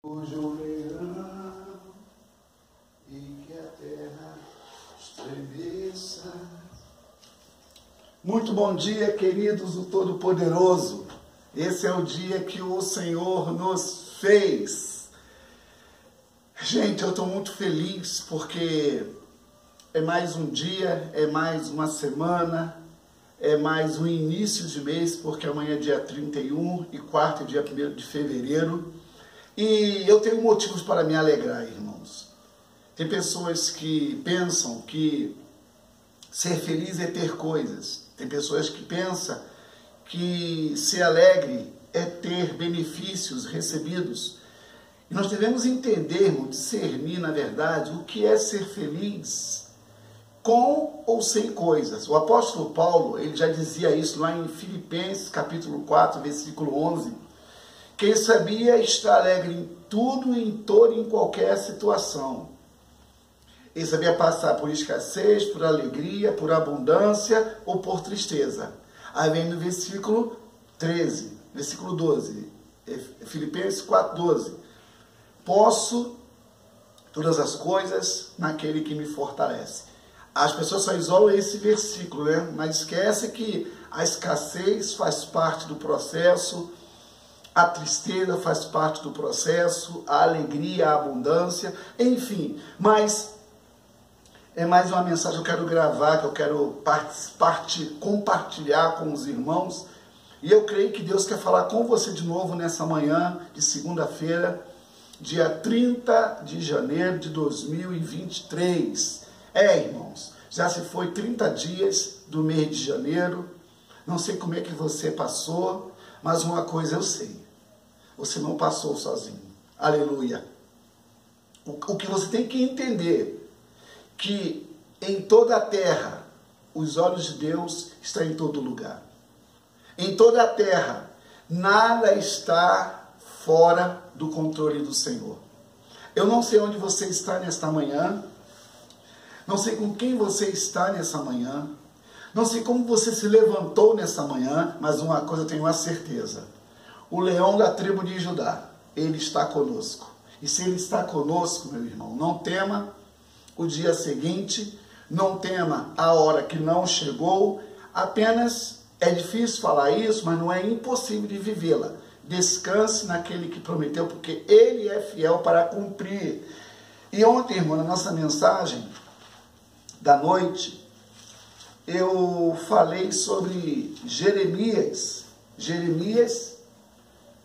Hoje o verão e que a terra estremeça. Muito bom dia, queridos do Todo-Poderoso. Esse é o dia que o Senhor nos fez. Gente, eu estou muito feliz porque é mais um dia, é mais uma semana, é mais um início de mês, porque amanhã é dia 31 e quarta é dia 1º de fevereiro. E eu tenho motivos para me alegrar, irmãos. Tem pessoas que pensam que ser feliz é ter coisas. Tem pessoas que pensam que ser alegre é ter benefícios recebidos. E nós devemos entender, discernir, na verdade, o que é ser feliz com ou sem coisas. O apóstolo Paulo, ele já dizia isso lá em Filipenses, capítulo 4, versículo 11. Quem sabia estar alegre em tudo, em toda e em qualquer situação. Ele sabia passar por escassez, por alegria, por abundância ou por tristeza. Aí vem no versículo 13, versículo 12, Filipenses 4:12. Posso todas as coisas naquele que me fortalece. As pessoas só isolam esse versículo, né? Mas esquece que a escassez faz parte do processo, a tristeza faz parte do processo, a alegria, a abundância, enfim. Mas é mais uma mensagem que eu quero gravar, que eu quero compartilhar com os irmãos. E eu creio que Deus quer falar com você de novo nessa manhã de segunda-feira, dia 30 de janeiro de 2023. Irmãos, já se foi 30 dias do mês de janeiro. Não sei como é que você passou, mas uma coisa eu sei. Você não passou sozinho. Aleluia. O que você tem que entender, que em toda a terra, os olhos de Deus estão em todo lugar. Em toda a terra, nada está fora do controle do Senhor. Eu não sei onde você está nesta manhã, não sei com quem você está nessa manhã, não sei como você se levantou nessa manhã, mas uma coisa eu tenho a certeza. O leão da tribo de Judá, ele está conosco. E se ele está conosco, meu irmão, não tema o dia seguinte, não tema a hora que não chegou, apenas é difícil falar isso, mas não é impossível de vivê-la. Descanse naquele que prometeu, porque ele é fiel para cumprir. E ontem, irmão, na nossa mensagem da noite, eu falei sobre Jeremias,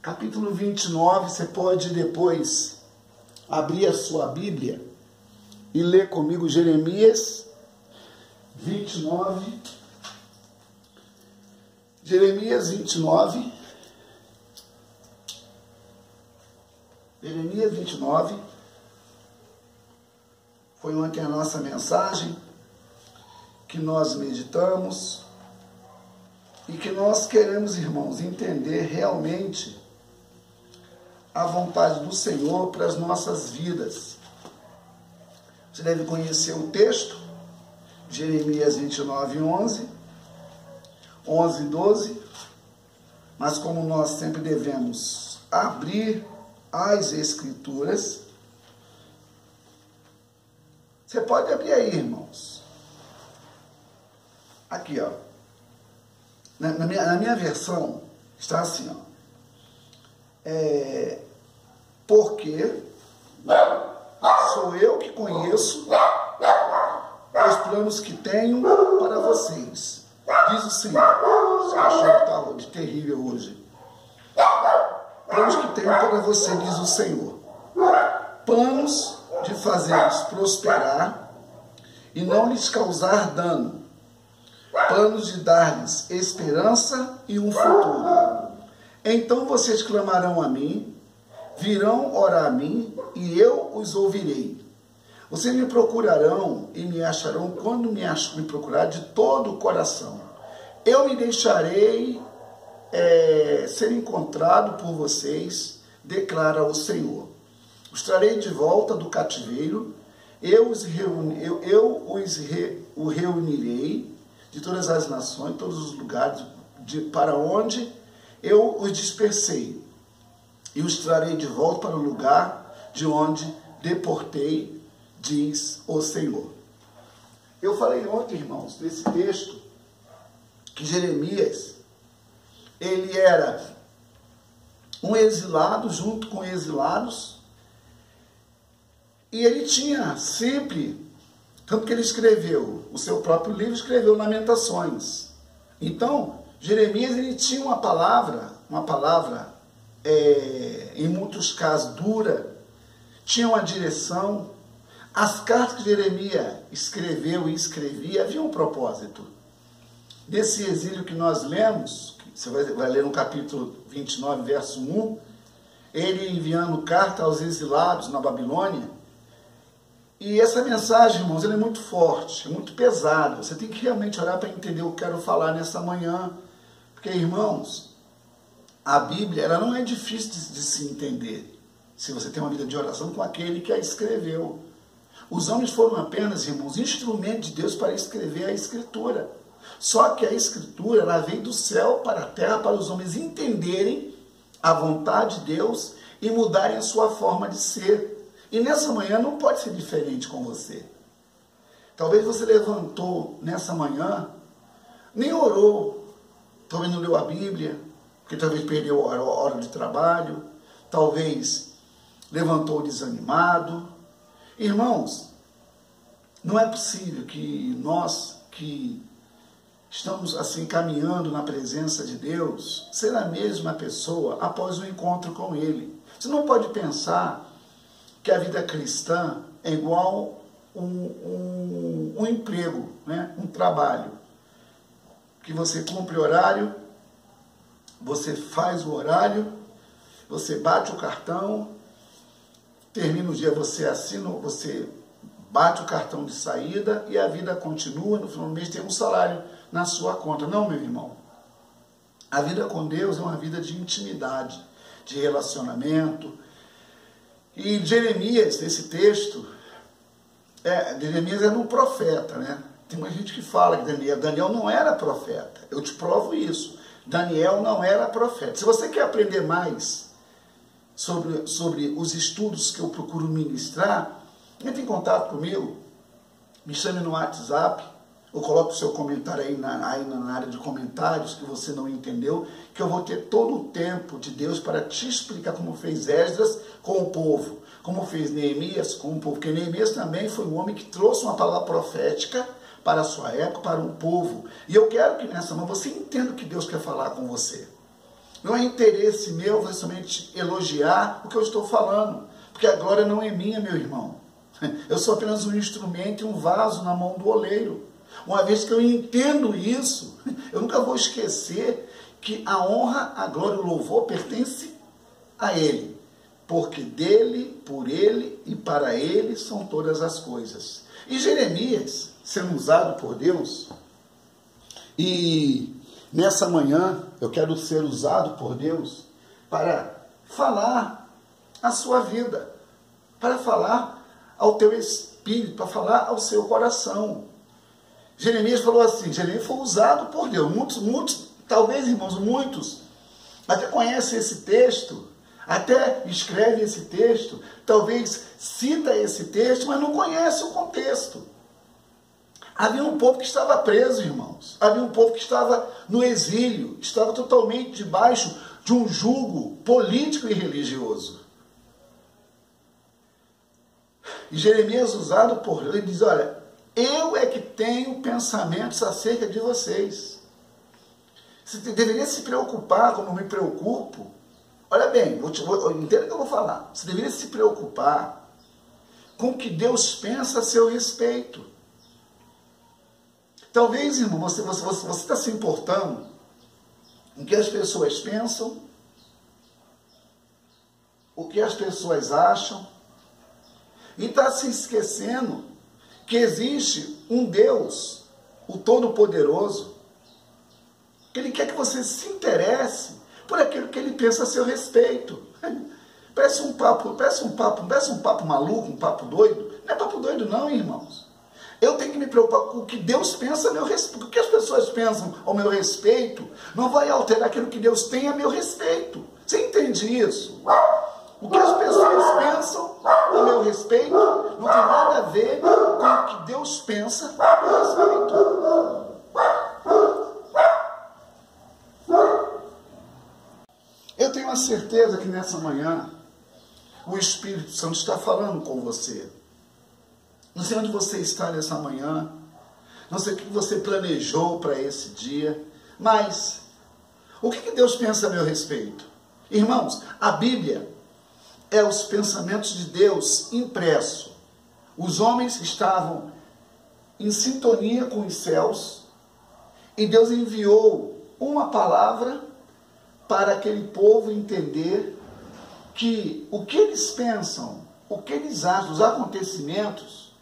capítulo 29, você pode depois abrir a sua Bíblia e ler comigo Jeremias 29. Jeremias 29. Jeremias 29. Foi ontem a nossa mensagem que nós meditamos e que nós queremos, irmãos, entender realmente a vontade do Senhor para as nossas vidas. Você deve conhecer o texto, Jeremias 29, 11 e 12, mas como nós sempre devemos abrir as Escrituras, você pode abrir aí, irmãos. Aqui, ó. Na minha versão, está assim, ó. Porque sou eu que conheço os planos que tenho para vocês, diz o Senhor. Esse cachorro está de terrível hoje. Planos que tenho para você, diz o Senhor. Planos de fazê-los prosperar e não lhes causar dano. Planos de dar-lhes esperança e um futuro. Então vocês clamarão a mim, virão orar a mim, e eu os ouvirei. Vocês me procurarão e me acharão quando me procurar de todo o coração. Eu me deixarei ser encontrado por vocês, declara o Senhor. Os trarei de volta do cativeiro, eu os reunirei de todas as nações, todos os lugares para onde eu os dispersei. e os trarei de volta para o lugar de onde deportei, diz o Senhor. Eu falei ontem, irmãos, nesse texto, que Jeremias, ele era um exilado junto com exilados, e ele tinha sempre, tanto que ele escreveu o seu próprio livro, escreveu Lamentações. Então, Jeremias, ele tinha uma palavra em muitos casos dura, tinha uma direção. As cartas que Jeremias escreveu e escrevia havia um propósito. Nesse exílio que nós lemos, você vai ler no capítulo 29, verso 1, ele enviando carta aos exilados na Babilônia. E essa mensagem, irmãos, ela é muito forte, é muito pesada. Você tem que realmente orar para entender o que eu quero falar nessa manhã. Porque, irmãos, a Bíblia, ela não é difícil de se entender, se você tem uma vida de oração com aquele que a escreveu. Os homens foram apenas, irmãos, instrumentos de Deus para escrever a Escritura. Só que a Escritura, ela veio do céu para a terra para os homens entenderem a vontade de Deus e mudarem a sua forma de ser. E nessa manhã não pode ser diferente com você. Talvez você levantou nessa manhã, nem orou, talvez não leu a Bíblia, porque talvez perdeu a hora de trabalho, talvez levantou desanimado. Irmãos, não é possível que nós que estamos assim caminhando na presença de Deus, ser a mesma pessoa após o encontro com Ele. Você não pode pensar que a vida cristã é igual um emprego, né? Um trabalho, que você cumpre horário, você faz o horário, você bate o cartão, termina o dia, você assina, você bate o cartão de saída e a vida continua, no final do mês tem um salário na sua conta. Não, meu irmão. A vida com Deus é uma vida de intimidade, de relacionamento. E Jeremias, nesse texto, Jeremias era um profeta, né? Tem uma gente que fala que Daniel não era profeta. Eu te provo isso. Daniel não era profeta. Se você quer aprender mais sobre os estudos que eu procuro ministrar, entre em contato comigo, me chame no WhatsApp, ou coloque o seu comentário aí na área de comentários que você não entendeu, que eu vou ter todo o tempo de Deus para te explicar como fez Esdras com o povo, como fez Neemias com o povo, porque Neemias também foi um homem que trouxe uma palavra profética para a sua época, para um povo. E eu quero que nessa mão você entenda o que Deus quer falar com você. Não é interesse meu você somente elogiar o que eu estou falando, porque a glória não é minha, meu irmão. Eu sou apenas um instrumento e um vaso na mão do oleiro. Uma vez que eu entendo isso, eu nunca vou esquecer que a honra, a glória e o louvor pertence a Ele. Porque dele, por Ele e para Ele são todas as coisas. E Jeremias, sendo usado por Deus, e nessa manhã eu quero ser usado por Deus para falar a sua vida, para falar ao teu espírito, para falar ao seu coração. Jeremias falou assim, Jeremias foi usado por Deus. Muitos, talvez, irmãos, muitos até conhecem esse texto, até escreve esse texto, talvez cita esse texto, mas não conhece o contexto. Havia um povo que estava preso, irmãos. Havia um povo que estava no exílio, estava totalmente debaixo de um jugo político e religioso. E Jeremias, usado por Deus, ele diz, olha, eu é que tenho pensamentos acerca de vocês. Você deveria se preocupar como eu me preocupo. Olha bem, entenda o que eu vou falar. Você deveria se preocupar com o que Deus pensa a seu respeito. Talvez, irmão, você está se importando com o que as pessoas pensam, o que as pessoas acham, e está se esquecendo que existe um Deus, o Todo-Poderoso, que Ele quer que você se interesse por aquilo que Ele pensa a seu respeito. Parece um papo maluco, um papo doido. Não é papo doido não, irmãos. Eu tenho que me preocupar com o que Deus pensa a meu respeito. O que as pessoas pensam ao meu respeito não vai alterar aquilo que Deus tem a meu respeito. Você entende isso? O que as pessoas pensam a meu respeito não tem nada a ver com o que Deus pensa a meu respeito. Eu tenho a certeza que nessa manhã o Espírito Santo está falando com você. Não sei onde você está nessa manhã, não sei o que você planejou para esse dia, mas o que Deus pensa a meu respeito? Irmãos, a Bíblia é os pensamentos de Deus impresso. Os homens estavam em sintonia com os céus e Deus enviou uma palavra para aquele povo entender que o que eles pensam, o que eles acham, os acontecimentos,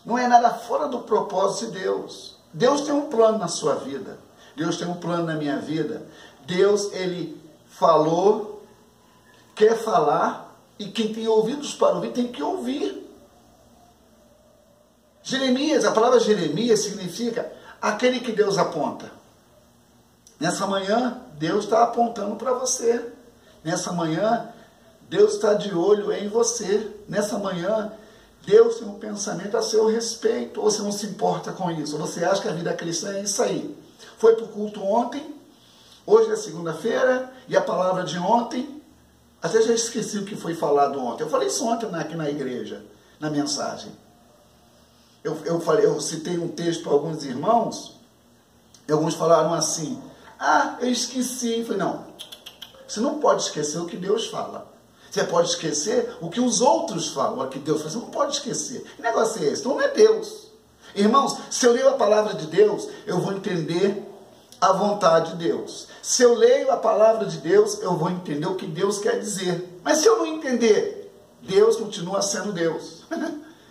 não é nada fora do propósito de Deus. Deus tem um plano na sua vida. Deus tem um plano na minha vida. Deus, Ele falou, quer falar, e quem tem ouvidos para ouvir tem que ouvir. Jeremias, a palavra Jeremias significa aquele que Deus aponta. Nessa manhã, Deus está apontando para você. Nessa manhã, Deus está de olho em você. Nessa manhã, Deus tem um pensamento a seu respeito. Ou você não se importa com isso? Ou você acha que a vida cristã é isso aí? Foi para o culto ontem, hoje é segunda-feira, e a palavra de ontem, até já esqueci o que foi falado ontem. Eu falei isso ontem aqui na igreja, na mensagem. Eu citei um texto para alguns irmãos, e alguns falaram assim, eu esqueci. Eu falei, não, você não pode esquecer o que Deus fala. Você pode esquecer o que os outros falam, o que Deus fala. Você não pode esquecer. Que negócio é esse? Então não é Deus. Irmãos, se eu leio a palavra de Deus, eu vou entender a vontade de Deus. Se eu leio a palavra de Deus, eu vou entender o que Deus quer dizer. Mas se eu não entender, Deus continua sendo Deus.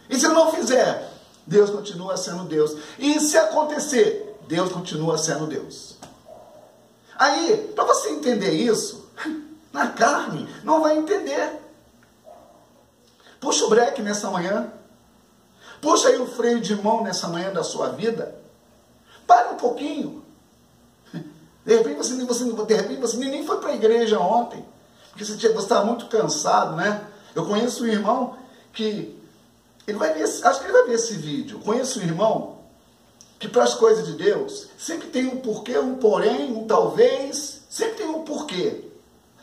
E se eu não fizer, Deus continua sendo Deus. E se acontecer, Deus continua sendo Deus. Aí, para você entender isso, na carne, não vai entender. Puxa o breque nessa manhã. Puxa aí o freio de mão nessa manhã da sua vida. Para um pouquinho. De repente você nem foi para a igreja ontem. Porque você estava muito cansado, né? Eu conheço um irmão que... ele vai ver, acho que ele vai ver esse vídeo. Conheço um irmão que para as coisas de Deus sempre tem um porquê, um porém, um talvez. Sempre tem um porquê.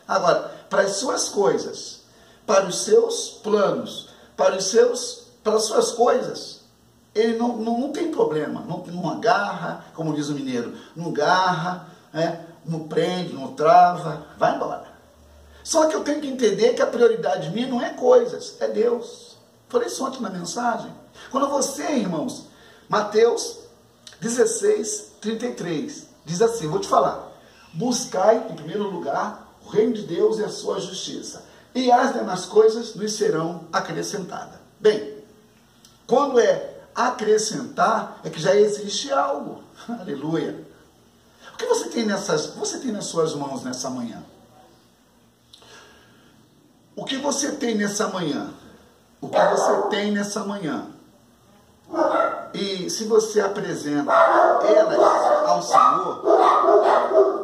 Agora, para as suas coisas, para os seus planos, para as suas coisas, ele não tem problema, não agarra, como diz o mineiro, não agarra, não prende, não trava, vai embora. Só que eu tenho que entender que a prioridade minha não é coisas, é Deus. Falei isso ontem na mensagem. Quando você, irmãos, Mateus 16, 33, diz assim, vou te falar, buscai em primeiro lugar o reino de Deus e a sua justiça, e as demais coisas nos serão acrescentadas. Bem, quando é acrescentar, é que já existe algo. Aleluia. O que você tem nas suas mãos nessa manhã? O que você tem nessa manhã? O que você tem nessa manhã? E se você apresenta elas ao Senhor,